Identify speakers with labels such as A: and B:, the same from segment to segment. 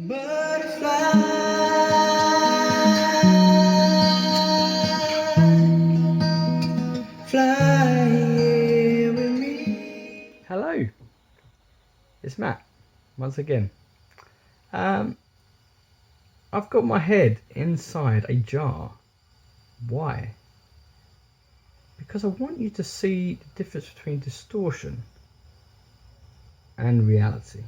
A: Butterfly, fly here with me.
B: Hello, it's Matt once again. Um, I've got my head inside a jar. Why? Because I want you to see the difference between distortion and reality.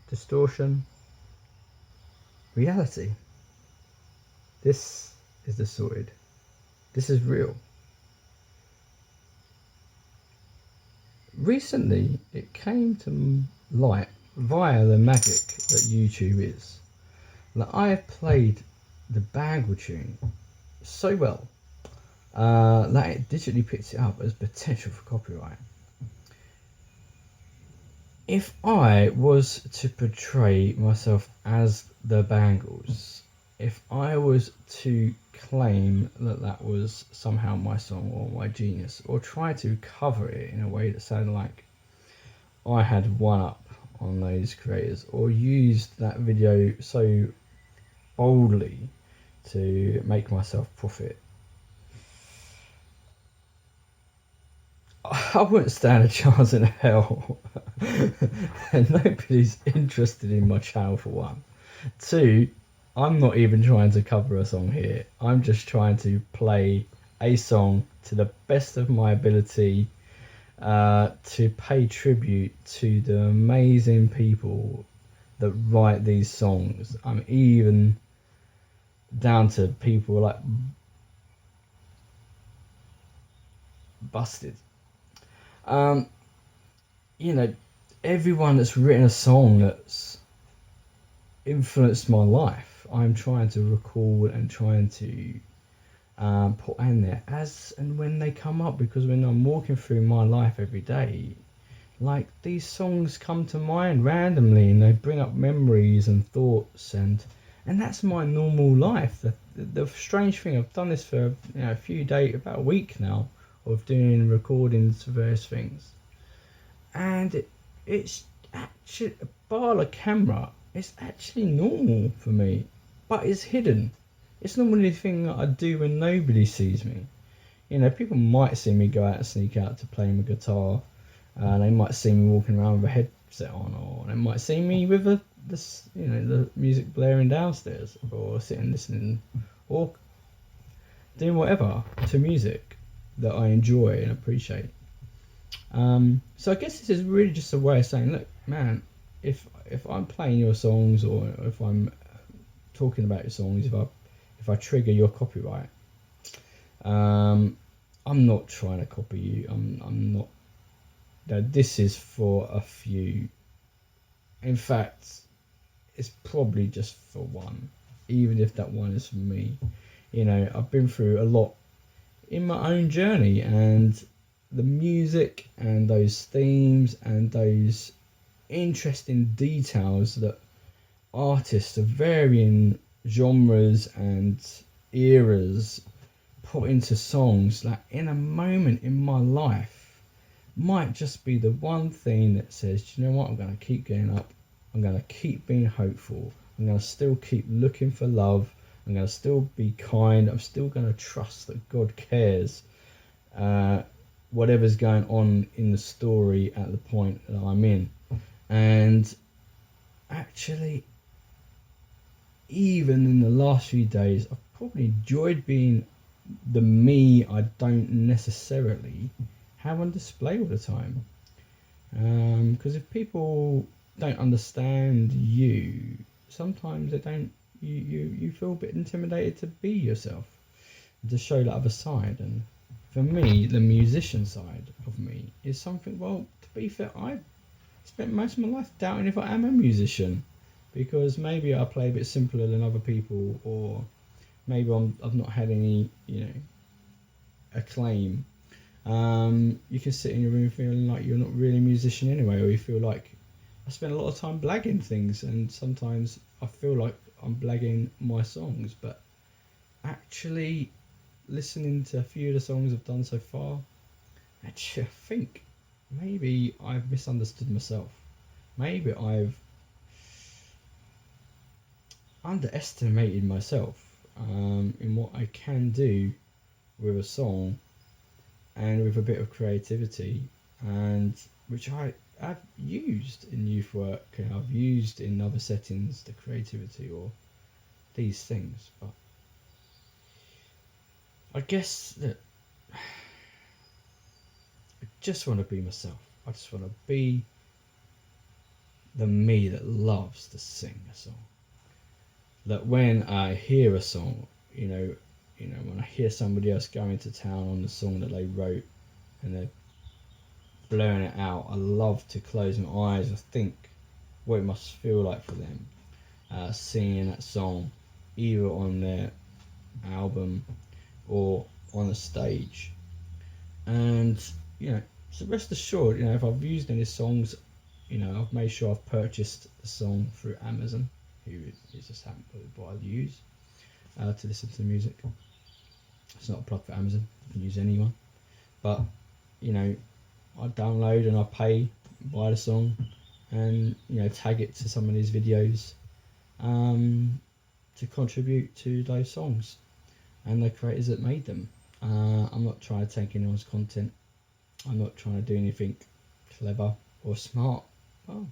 B: Distortion, reality. This is distorted. This is real. Recently, it came to light via the magic that YouTube is that I have played the Bangle tune so well that it digitally picks it up as potential for copyright. If I was to portray myself as the Bangles, if I was to claim that that was somehow my song or my genius, or try to cover it in a way that sounded like I had one up on those creators, or used that video so boldly to make myself profit, I wouldn't stand a chance in hell. And nobody's interested in my channel, for one. Two, I'm not even trying to cover a song here. I'm just trying to play a song to the best of my ability, to pay tribute to the amazing people that write these songs. I'm even down to people like Busted. Um, you know, everyone that's written a song that's influenced my life, I'm trying to recall and trying to put in there as and when they come up, because when I'm walking through my life every day, like, these songs come to mind randomly and they bring up memories and thoughts, and that's my normal life. The strange thing, I've done this for a few days, about a week now, of doing recordings for various things, and it's actually, bar the camera, it's actually normal for me, but it's hidden. It's normally the thing that I do when nobody sees me. People might see me go out and sneak out to play my guitar. They might see me walking around with a headset on, or they might see me with the music blaring downstairs, or sitting listening, or doing whatever to music that I enjoy and appreciate. So I guess this is really just a way of saying, look, man, if I'm playing your songs, or if I'm talking about your songs, if I trigger your copyright, I'm not trying to copy you. I'm not. This is for a few. In fact, it's probably just for one, even if that one is for me. I've been through a lot in my own journey, and the music and those themes and those interesting details that artists of varying genres and eras put into songs, like, in a moment in my life, might just be the one thing that says, you know what, I'm going to keep getting up, I'm going to keep being hopeful, I'm going to still keep looking for love, I'm going to still be kind, I'm still going to trust that God cares, whatever's going on in the story at the point that I'm in. And actually, even in the last few days, I've probably enjoyed being the me I don't necessarily have on display all the time. Because if people don't understand you, sometimes they don't. You feel a bit intimidated to be yourself, to show that other side. And for me, the musician side of me is something. Well, to be fair, I spent most of my life doubting if I am a musician, because maybe I play a bit simpler than other people, or maybe I've not had any, acclaim. You can sit in your room feeling like you're not really a musician anyway, or you feel like, I spend a lot of time blagging things, and sometimes I feel like I'm blagging my songs, but actually listening to a few of the songs I've done so far, actually I think maybe I've misunderstood myself. Maybe I've underestimated myself in what I can do with a song and with a bit of creativity, and which I've used in youth work and I've used in other settings, the creativity or these things. But I guess that I just want to be myself. I just want to be the me that loves to sing a song. That when I hear a song, when I hear somebody else going to town on the song that they wrote and they're blowing it out, I love to close my eyes and think what it must feel like for them singing that song, either on their album or on a stage. And so rest assured, if I've used any songs, I've made sure I've purchased a song through Amazon, who is just what I use to listen to the music. It's not a plug for Amazon, you can use anyone. But I download and I pay, buy the song, and tag it to some of these videos to contribute to those songs and the creators that made them. I'm not trying to take anyone's content. I'm not trying to do anything clever or smart. Well,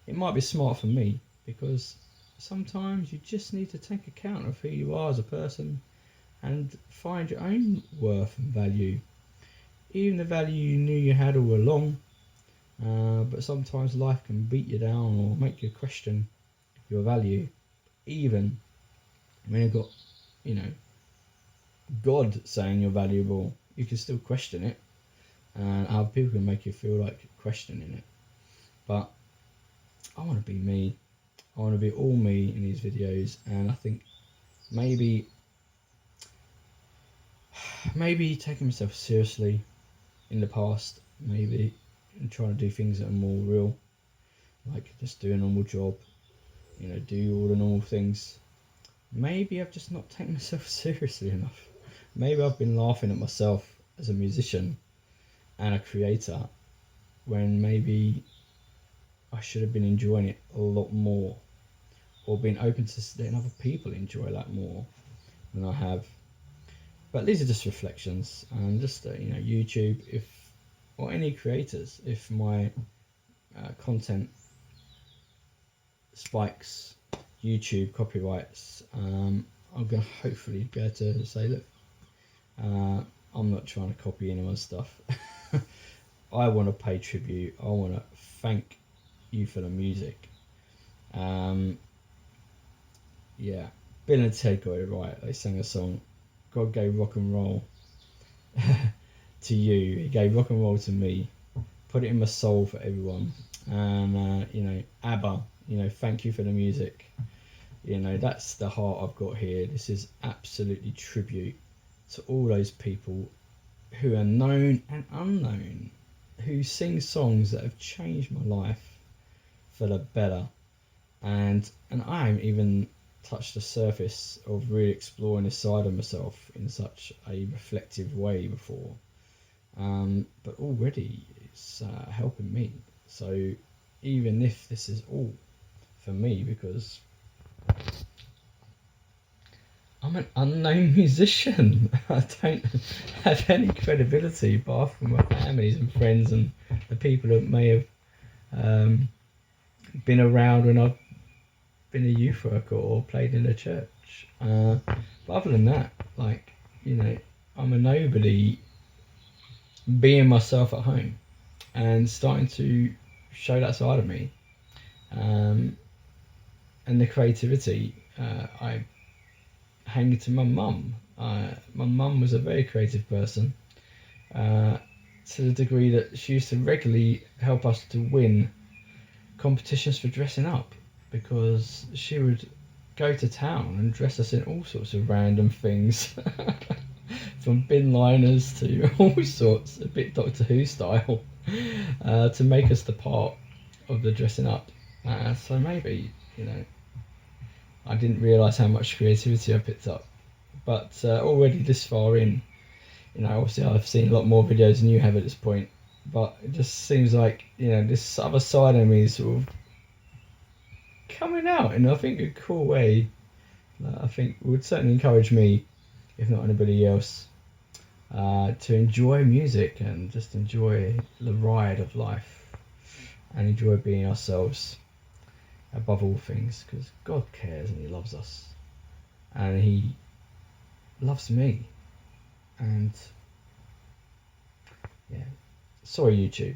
B: it might be smart for me, because sometimes you just need to take account of who you are as a person and find your own worth and value. Even the value you knew you had all along, but sometimes life can beat you down or make you question your value. Even when you've got, God saying you're valuable, you can still question it, and other people can make you feel like questioning it. But I want to be me. I want to be all me in these videos, and I think maybe taking myself seriously in the past, maybe, and trying to do things that are more real, like just do a normal job, do all the normal things. Maybe I've just not taken myself seriously enough. Maybe I've been laughing at myself as a musician and a creator, when maybe I should have been enjoying it a lot more, or been open to letting other people enjoy that more than I have. But these are just reflections, and just YouTube, or any creators, if my content spikes YouTube copyrights, I'm going to hopefully be able to say, look, I'm not trying to copy anyone's stuff. I want to pay tribute. I want to thank you for the music. Bill and Ted got it right. They sang a song, God gave rock and roll to you, he gave rock and roll to me, put it in my soul for everyone. And ABBA, thank you for the music. That's the heart I've got here. This is absolutely tribute to all those people who are known and unknown, who sing songs that have changed my life for the better. And I haven't even touched the surface of really exploring this side of myself in such a reflective way before. But already it's helping me. So even if this is all for me, because I'm an unknown musician, I don't have any credibility apart from my families and friends and the people that may have been around when I've been a youth worker or played in a church. But other than that, I'm a nobody, being myself at home and starting to show that side of me. And the creativity, I hang to my mum. My mum was a very creative person, to the degree that she used to regularly help us to win competitions for dressing up, because she would go to town and dress us in all sorts of random things, from bin liners to all sorts, a bit Doctor Who style, to make us the part of the dressing up. So maybe, I didn't realise how much creativity I picked up. But already this far in, obviously I've seen a lot more videos than you have at this point, but it just seems like, this other side of me is sort of coming out in, I think, a cool way. I think would certainly encourage me, if not anybody else, to enjoy music and just enjoy the ride of life and enjoy being ourselves above all things, because God cares and He loves us and He loves me. And yeah, sorry YouTube,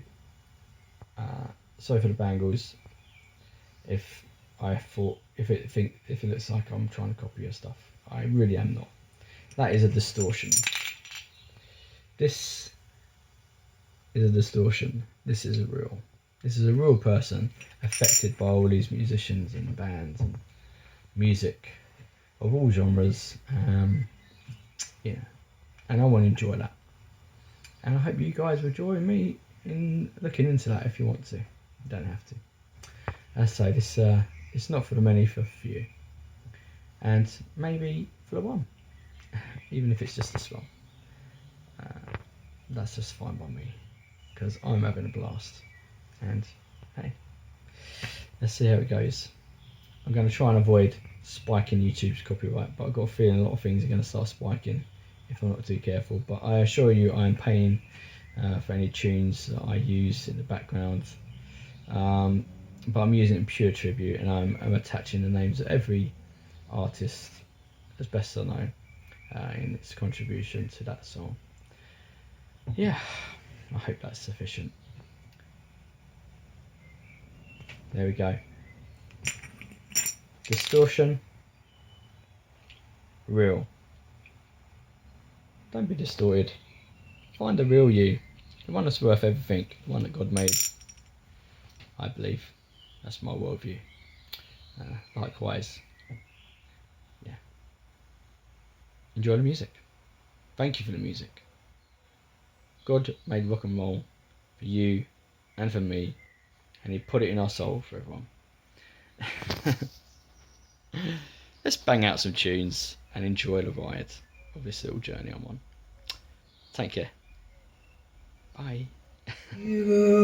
B: sorry for the bangles. If if it looks like I'm trying to copy your stuff, I really am not. That is a distortion. This is a distortion. This is a real. This is a real person affected by all these musicians and bands and music of all genres. Yeah, and I want to enjoy that. And I hope you guys will join me in looking into that if you want to. You don't have to. As I say, this it's not for the many, for the few, and maybe for the one, even if it's just this one. That's just fine by me, because I'm having a blast. And hey, let's see how it goes. I'm going to try and avoid spiking YouTube's copyright, but I've got a feeling a lot of things are going to start spiking if I'm not too careful. But I assure you, I'm paying for any tunes that I use in the background. But I'm using it in pure tribute, and I'm attaching the names of every artist as best I know in its contribution to that song. Yeah, I hope that's sufficient. There we go. Distortion. Real. Don't be distorted. Find the real you. The one that's worth everything. The one that God made. I believe. That's my worldview. Likewise. Yeah. Enjoy the music. Thank you for the music. God made rock and roll for you and for me, and He put it in our soul for everyone. Let's bang out some tunes and enjoy the ride of this little journey I'm on. Take care. Bye.
A: You